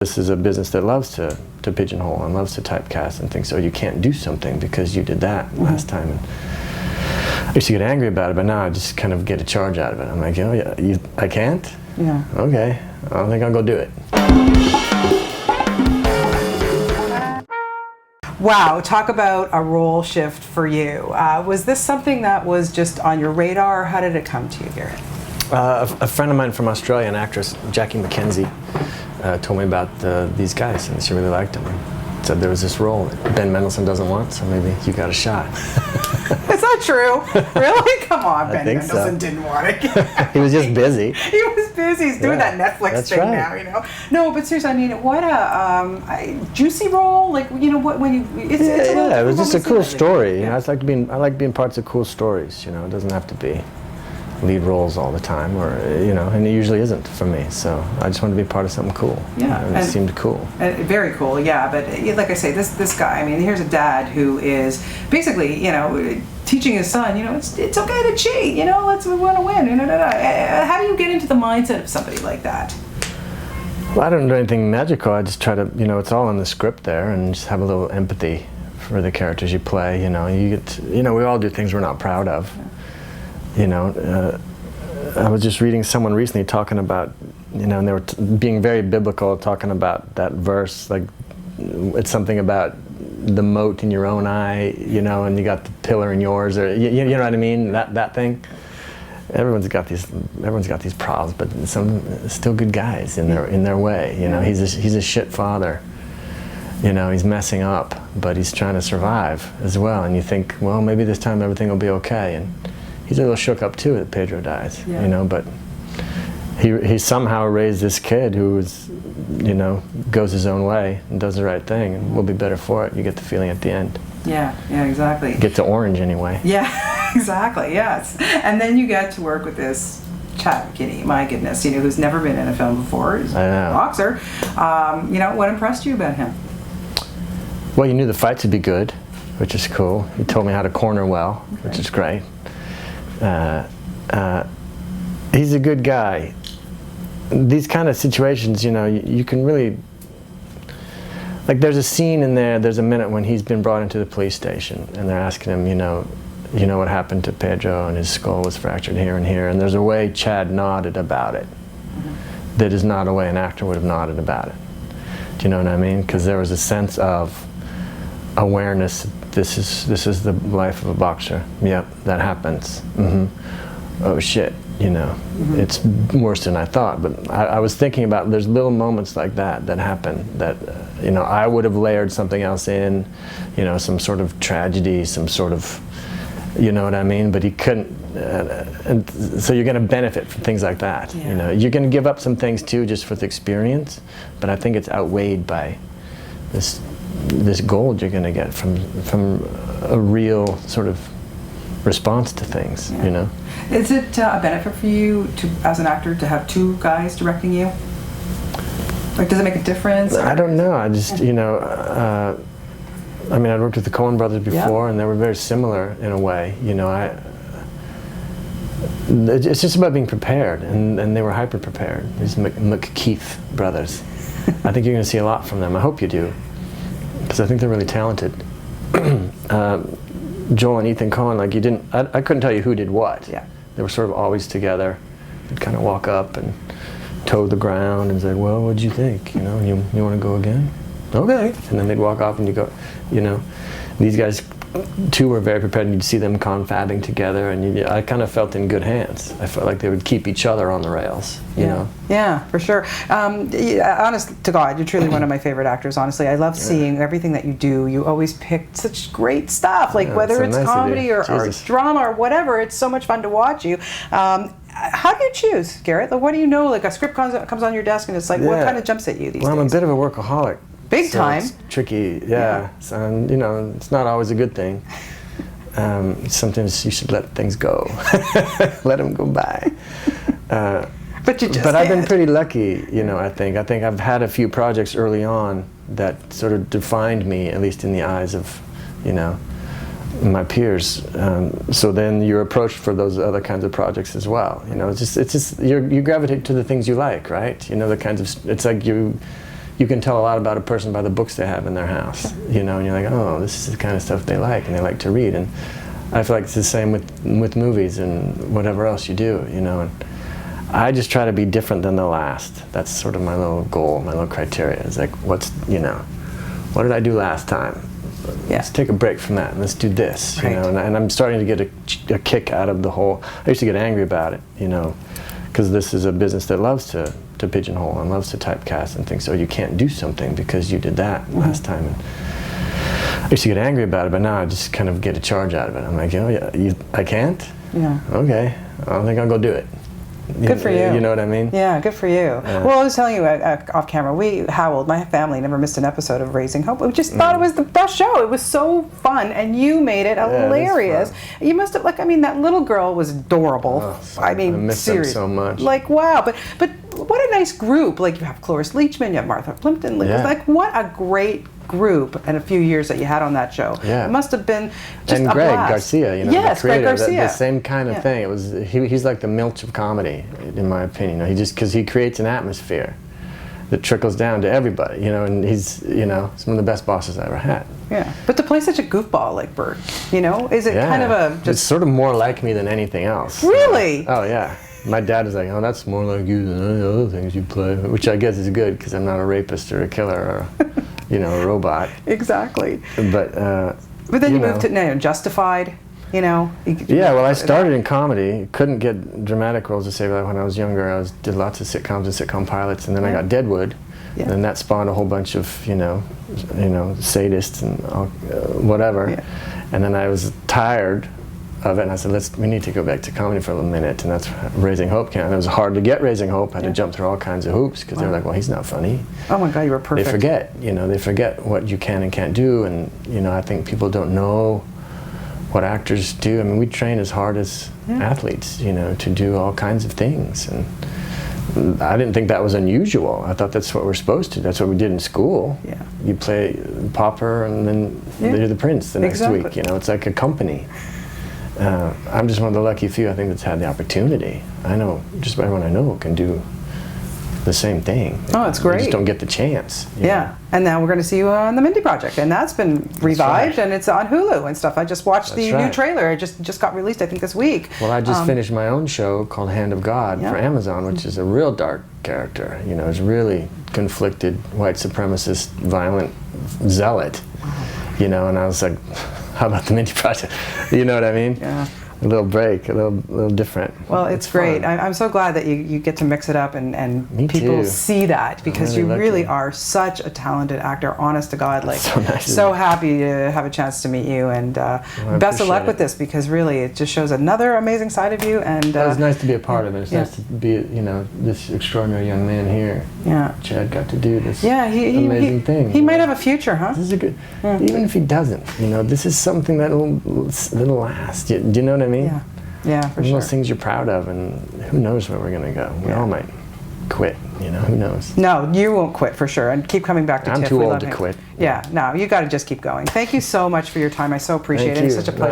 This is a business that loves to pigeonhole and loves to typecast and think, so you can't do something because you did that last time. And I used to get angry about it, but now I just kind of get a charge out of it. I'm like, oh yeah, I can't? Yeah. Okay, I don't think I'll go do it. Wow, talk about a role shift for you. Was this something that was just on your radar, or how did it come to you, Garret? A friend of mine from Australia, an actress, Jackie McKenzie, told me about these guys, and she really liked them. Said there was this role that Ben Mendelsohn doesn't want, so maybe you got a shot. Is that true? Really? Come on, Ben Mendelsohn didn't want it. He was just busy. He was busy. He's doing that Netflix thing now, you know. No, but seriously, I mean, what a juicy role. Like, you know, when you it was just a cool story. You know, I like being parts of cool stories. You know, it doesn't have to be lead roles all the time, or you know, and it usually isn't for me. So I just wanted to be part of something cool. Yeah, and it seemed cool. Very cool. Yeah, but like I say, this guy. I mean, here's a dad who is basically, you know, teaching his son. You know, it's okay to cheat. You know, we want to win. You know, how do you get into the mindset of somebody like that? Well, I don't do anything magical. I just try to, you know, it's all in the script there, and just have a little empathy for the characters you play. You know, we all do things we're not proud of. Yeah. You know, I was just reading someone recently talking about, you know, and they were being very biblical, talking about that verse, like it's something about the mote in your own eye, you know, and you got the pillar in yours, or you know what I mean? That thing. Everyone's got these problems, but some still good guys in their way. You know, he's a shit father. You know, he's messing up, but he's trying to survive as well. And you think, well, maybe this time everything will be okay. And he's a little shook up too that Pedro dies, you know, but he somehow raised this kid who is, you know, goes his own way and does the right thing, and will be better for it. You get the feeling at the end. Yeah, exactly. Get to Orange anyway. Yeah, exactly, yes. And then you get to work with this Chad McKinney, my goodness, you know, who's never been in a film before. He's a boxer. You know, what impressed you about him? Well, you knew the fights would be good, which is cool. He told me how to corner well, which is great. He's a good guy. These kind of situations, you know, you can really, like, there's a scene in there's a minute when he's been brought into the police station and they're asking him, you know what happened to Pedro, and his skull was fractured here and here, and there's a way Chad nodded about it that is not a way an actor would have nodded about it. Do you know what I mean? Because there was a sense of awareness. This is the life of a boxer. Yep, that happens. Oh shit, you know, it's worse than I thought. But I was thinking about, there's little moments like that happen that, you know, I would have layered something else in, you know, some sort of tragedy, some sort of, you know what I mean? But he couldn't, and so you're going to benefit from things like that. Yeah. You know, you're going to give up some things too, just for the experience. But I think it's outweighed by this gold you're going to get from a real sort of response to things, you know. Is it a benefit for you as an actor to have two guys directing you? Like, does it make a difference? I don't know. I just, you know, I mean, I worked with the Coen brothers before, and they were very similar in a way. You know, it's just about being prepared, and they were hyper prepared. These McKeith brothers. I think you're going to see a lot from them. I hope you do, because I think they're really talented. Joel and Ethan Coen, like, I couldn't tell you who did what. Yeah. They were sort of always together. They'd kind of walk up and toe the ground and say, well, what'd you think? You know, you want to go again? Okay. And then they'd walk off and you go, you know, these guys too were very prepared, and you'd see them confabbing together, and I kind of felt in good hands. I felt like they would keep each other on the rails, you know? Yeah, for sure. Honest to God, you're truly one of my favorite actors, honestly. I love seeing everything that you do. You always pick such great stuff, like whether it's comedy or drama or whatever, it's so much fun to watch you. How do you choose, Garret? Like, what do you know? Like, a script comes on your desk and it's like, what kind of jumps at you these days? Well, I'm a bit of a workaholic. Big time. It's tricky, So, you know, it's not always a good thing. Sometimes you should let things go. Let them go by. But I've been pretty lucky, you know, I think. I've had a few projects early on that sort of defined me, at least in the eyes of, you know, my peers. So then you're approached for those other kinds of projects as well. You know, it's just you gravitate to the things you like, right? You know, the kinds of, it's like you you can tell a lot about a person by the books they have in their house, you know, and you're like, oh, this is the kind of stuff they like, and they like to read. And I feel like it's the same with movies and whatever else you do, you know. And I just try to be different than the last. That's sort of my little goal, my little criteria. It's like, what did I do last time? Let's take a break from that and let's do this, you know. And I'm starting to get a kick out of the whole. I used to get angry about it, you know, because this is a business that loves to pigeonhole and loves to typecast and think, so you can't do something because you did that last time. And I used to get angry about it, but now I just kind of get a charge out of it. I'm like, oh yeah, I can't? Yeah. Okay, I don't think I'll go do it. Good for you. You know what I mean? Yeah, good for you. Well, I was telling you off camera, Howell, my family never missed an episode of Raising Hope. We just thought it was the best show. It was so fun, and you made it hilarious. You must have, like, I mean, that little girl was adorable. Oh, I mean, I miss them so much. Like, wow. But what a nice group. Like, you have Cloris Leachman, you have Martha Plimpton. Like, what a great group and a few years that you had on that show. Yeah. It must have been just and a Greg blast. Garcia, you know, yes, the creator, Greg Garcia. The same kind of thing. It was he's like the Milch of comedy, in my opinion. He just because he creates an atmosphere that trickles down to everybody, you know, and he's, you know, some of the best bosses I ever had. Yeah, but to play such a goofball like Bert, you know, is it kind of a just? It's sort of more like me than anything else. Really? Oh yeah. My dad was like, oh, that's more like you than the other things you play, which I guess is good because I'm not a rapist or a killer or, you know, a robot. Exactly. But then you moved to Justified, you know. Yeah, well, I started in comedy. Couldn't get dramatic roles to say that when I was younger. I did lots of sitcoms and sitcom pilots, and then I got Deadwood, and that spawned a whole bunch of you know, sadists and whatever. Yeah. And then I was tired of it, and I said, we need to go back to comedy for a little minute, and that's Raising Hope came. And it was hard to get Raising Hope. I had to jump through all kinds of hoops because they were like, well, he's not funny. Oh my God, you were perfect. They forget what you can and can't do, and you know, I think people don't know what actors do. I mean, we train as hard as athletes, you know, to do all kinds of things, and I didn't think that was unusual. I thought that's what we're supposed to. That's what we did in school. Yeah. You play Pauper, and then they do the Prince the next week. You know, it's like a company. I'm just one of the lucky few, I think, that's had the opportunity. I know just about everyone I know can do the same thing. Oh, it's great. You just don't get the chance. Yeah, and now we're going to see you on the Mindy Project, and that's been revived, and it's on Hulu and stuff. I just watched the new trailer. It just got released, I think, this week. Well, I just finished my own show called Hand of God for Amazon, which is a real dark character. You know, it's really conflicted, white supremacist, violent zealot. You know, and I was like, how about the Mindy Project? You know what I mean? Yeah. A little break, a little different. Well, it's great. I'm so glad that you get to mix it up and people see that, because you really are such a talented actor, honest to God. Like, so happy to have a chance to meet you, and best of luck with this, because really it just shows another amazing side of you. And it was nice to be a part of it. It's nice to be, you know, this extraordinary young man here. Yeah. Chad got to do this amazing thing. He might have a future, huh? This is a good, even if he doesn't, you know, this is something that'll last. Do you know what I mean? Yeah, for sure. Those things you're proud of, and who knows where we're going to go. We all might quit, you know, who knows? No, you won't quit for sure, and keep coming back to TIFF. I'm too old to quit. Yeah, no, you got to just keep going. Thank you so much for your time. I so appreciate it. It's such a pleasure.